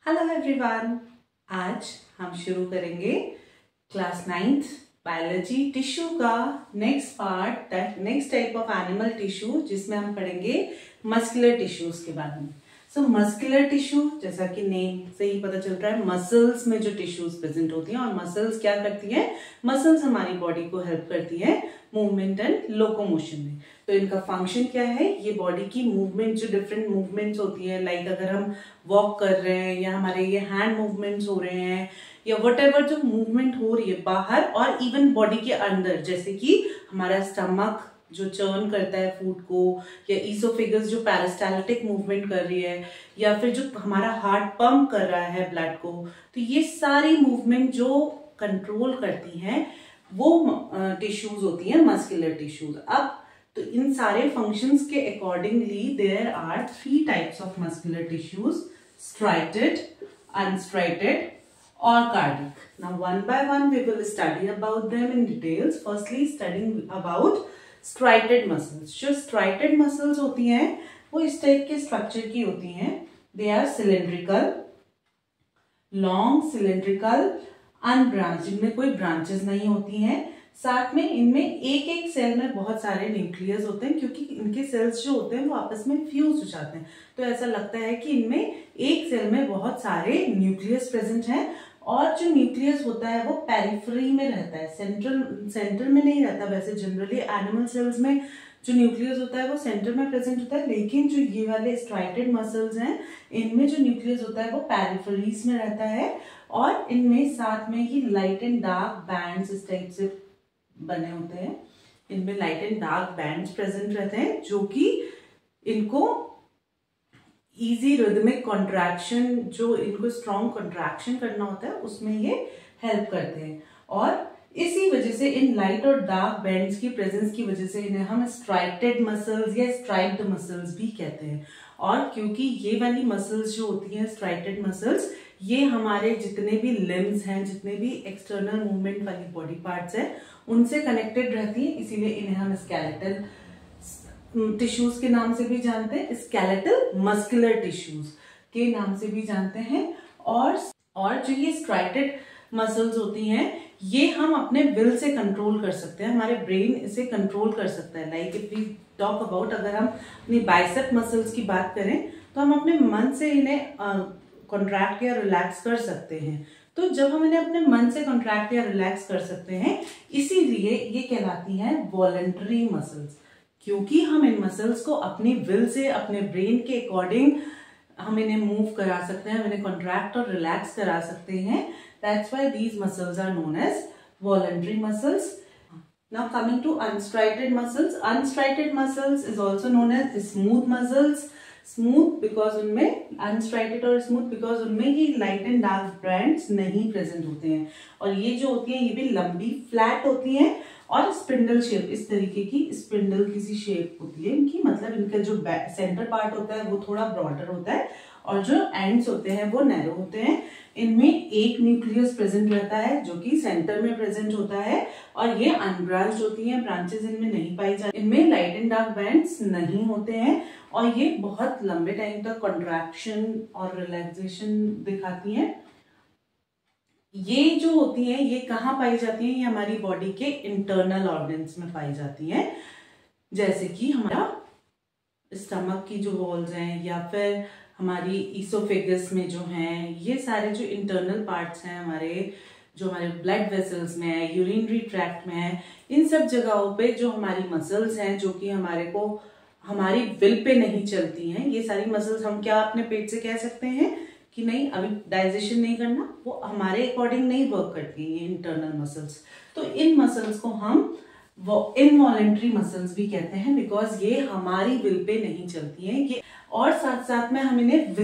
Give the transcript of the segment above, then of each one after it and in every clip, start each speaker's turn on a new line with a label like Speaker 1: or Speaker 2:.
Speaker 1: Hello everyone, आज हम शुरू करेंगे क्लास 9th बायोलॉजी टिश्यू का next part, that next type of animal tissue, जिसमें हम पढ़ेंगे मस्कुलर टिश्यूज के बारे में। सो मस्कुलर टिश्यू, जैसा कि नेम से ही पता चल रहा है, मसल्स में जो टिश्यूज प्रेजेंट होती हैं। और मसल्स क्या करती हैं? मसल्स हमारी बॉडी को हेल्प करती है मूवमेंट एंड लोकोमोशन में। तो इनका फंक्शन क्या है? ये बॉडी की मूवमेंट, जो डिफरेंट मूवमेंट्स होती है, लाइक अगर हम वॉक कर रहे हैं या हमारे ये हैंड मूवमेंट्स हो रहे हैं या व्हाटएवर जो मूवमेंट हो रही है बाहर और इवन बॉडी के अंदर, जैसे कि हमारा स्टमक जो चर्न करता है फूड को, या ईसोफेगस जो पेरिस्टाल्टिक मूवमेंट कर रही है, या फिर जो हमारा हार्ट पंप कर रहा है ब्लड को, तो ये सारी मूवमेंट जो कंट्रोल करती हैं वो टिश्यूज होती हैं मस्कुलर टिश्यूज। अब तो इन सारे फंक्शंस के accordingly there are 3 types of muscular tissues: striated, unstriated और cardiac. Now one by one we will study about them in details. Firstly studying about striated muscles. जो striated muscles होती हैं वो इस टाइप के स्ट्रक्चर की होती हैं. They are cylindrical, long cylindrical, unbranched. इनमें कोई ब्रांचेस नहीं होती हैं. साथ में इनमें एक एक सेल में बहुत सारे न्यूक्लियस होते हैं, क्योंकि इनके सेल्स जो होते हैं वो आपस में फ्यूज हो जाते हैं. तो ऐसा लगता है कि इनमें एक सेल में बहुत सारे न्यूक्लियस प्रेजेंट हैं. और जो न्यूक्लियस होता है वो पेरिफेरी में रहता है, सेंटर में नहीं रहता. वैसे जनरली एनिमल सेल्स में जो न्यूक्लियस होता है वो सेंटर में प्रेजेंट होता है, लेकिन जो ये वाले स्ट्राइटेड मसल्स हैं इनमें जो न्यूक्लियस होता है वो पेरिफेरीज में रहता है. और इनमें साथ में ही लाइट एंड डार्क बैंड्स इस टाइप से बने होते हैं. इनमें light and dark bands present रहते हैं जो कि इनको इजी रिदमिक कॉन्ट्रैक्शन, जो इनको स्ट्रॉन्ग कॉन्ट्रैक्शन करना होता है उसमें ये हेल्प करते हैं. और इसी वजह से इन लाइट और डार्क बैंड्स की प्रेजेंस की वजह से इन्हें हम स्ट्राइटेड मसल्स या स्ट्राइप्ड मसल्स भी कहते हैं. और क्योंकि ये वाली मसल्स जो होती हैं स्ट्राइटेड मसल्स, ये हमारे जितने भी लिम्स हैं, जितने भी एक्सटर्नल मूवमेंट वाली बॉडी पार्ट्स हैं उनसे कनेक्टेड रहती हैं, इसीलिए इन्हें हम स्केलेटल टिश्यूज के नाम से भी जानते हैं, स्केलेटल मस्कुलर टिश्यूज के नाम से भी जानते हैं. और जो ये स्ट्राइटेड मसल्स होती हैं ये हम अपने विल से कंट्रोल कर सकते हैं, हमारे ब्रेन इसे कंट्रोल कर सकता है. Like if we talk about, अगर हम अपनी बाइसेप मसल्स की बात करें तो हम अपने मन से इन्हें कॉन्ट्रैक्ट या रिलैक्स कर सकते हैं. तो जब हम इन्हें अपने मन से कॉन्ट्रैक्ट या रिलैक्स कर सकते हैं, इसीलिए ये कहलाती हैं वॉलंटरी मसल्स, क्योंकि हम इन मसल्स को अपनी विल से, अपने ब्रेन के अकॉर्डिंग हम इन्हें मूव करा सकते हैं, हम इन्हें कॉन्ट्रैक्ट और रिलैक्स करा सकते हैं. That's why these muscles are known as voluntary muscles. Now coming to unstriated muscles. Unstriated muscles is also known as smooth muscles. Smooth because उनमें, अनस्ट्राइटेड और स्मूथ बिकॉज उनमें ये लाइट एंड डार्क बैंड्स नहीं present होते हैं. और ये जो होती हैं ये भी लंबी फ्लैट होती हैं और स्पिंडल शेप, इस तरीके की स्पिंडल किसी शेप होती है इनकी. मतलब इनका जो सेंटर पार्ट होता है वो थोड़ा ब्रॉडर होता है और जो एंड्स होते हैं वो नैरो होते हैं. इनमें एक न्यूक्लियस प्रेजेंट रहता है जो कि सेंटर में प्रेजेंट होता है, और ये अनब्रांच्ड होती हैं, ब्रांचेस इनमें नहीं पाई जाती. इनमें लाइट एंड डार्क बैंड्स नहीं होते हैं और ये बहुत लंबे टाइम तक कॉन्ट्रैक्शन और रिलैक्सेशन दिखाती हैं. ये जो होती हैं ये कहाँ पाई जाती हैं? ये हमारी बॉडी के इंटरनल ऑर्गन्स में पाई जाती हैं, जैसे कि हमारा स्टमक की जो वॉल्स हैं, या फिर हमारी ईसोफेगस में जो हैं, ये सारे जो इंटरनल पार्ट्स हैं हमारे, जो हमारे ब्लड वेसल्स में है, यूरिनरी ट्रैक्ट में है, इन सब जगहों पे जो हमारी मसल्स हैं जो कि हमारे को हमारी विल पे नहीं चलती हैं, ये सारी मसल्स हम क्या अपने पेट से कह सकते हैं कि नहीं अभी डाइजेशन नहीं करना, वो हमारे अकॉर्डिंग नहीं वर्क करती हैं, ये इंटरनल मसल्स. तो इन मसल्स को हम इनवॉलेंट्री मसल्स भी कहते हैं, बिकॉज ये हमारी विल पे नहीं चलती हैं ये. और साथ साथ में हम इन्हें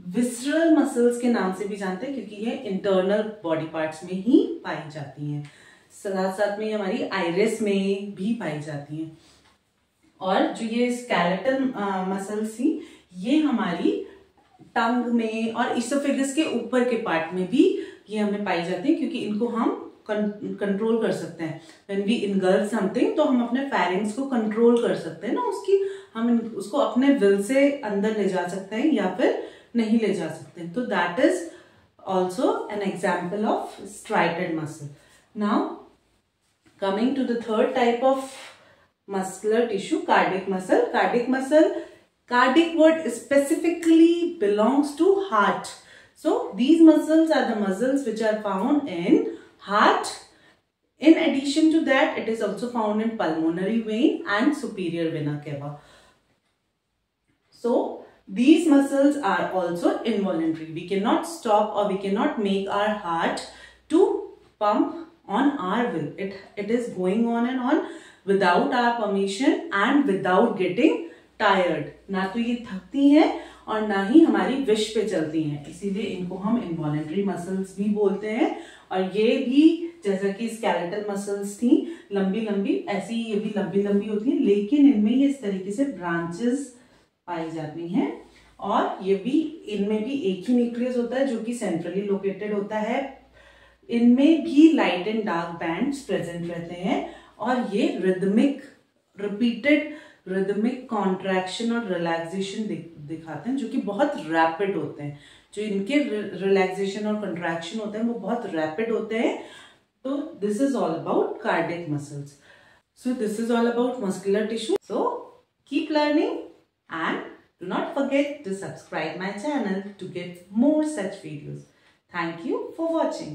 Speaker 1: विसरल मसल्स के नाम से भी जानते हैं, क्योंकि ये इंटरनल बॉडी पार्ट्स में ही पाई जाती हैं. साथ साथ में हमारी आइरिस में भी पाई जाती हैं. और जो ये स्केलेटल मसल्स थी ये हमारी टंग में और इसोफेगस के ऊपर के पार्ट में भी ये हमें पाई जाती है, क्योंकि इनको हम कंट्रोल कर सकते हैं. व्हेन वी इनगल्फ समथिंग तो हम अपने फेरिंग्स को कंट्रोल कर सकते हैं ना, उसकी हम उसको अपने विल से अंदर ले जा सकते हैं, या फिर नहीं ले जा सकते। तो that is also an example of striated muscle. Now coming to the third type of muscular tissue, cardiac muscle. Cardiac word specifically belongs to heart. So these muscles are the muscles which are found in heart. In addition to that, it is also found in pulmonary vein and superior vena cava. So these muscles are also involuntary. We cannot stop or we cannot make our heart to pump on our will. It is going on and on without our permission and without getting tired. ना तो ये थकती हैं और ना ही हमारी wish पे चलती हैं, इसीलिए इनको हम इनवॉलेंट्री मसल्स भी बोलते हैं। और ये भी जैसा कि स्केलेटल मसल्स थी लंबी लंबी, ऐसी ये भी लंबी लंबी होती हैं, लेकिन इनमें ये इस तरीके से ब्रांचेस पाई जाती हैं। और ये भी इनमें भी एक ही न्यूक्लियस होता है जो कि सेंट्रली लोकेटेड होता है। इनमें भी light and dark bands present रहते हैं और ये रिपीटेड रिदमिक कॉन्ट्रैक्शन और रिलैक्सेशन दिखाते हैं जो कि बहुत रैपिड होते हैं। जो इनके रिलैक्सेशन और कॉन्ट्रैक्शन होते हैं वो बहुत रैपिड होते हैं। तो this is all about cardiac muscles. So this is all about muscular tissue. So keep learning and do not forget to subscribe my channel to get more such videos. Thank you for watching.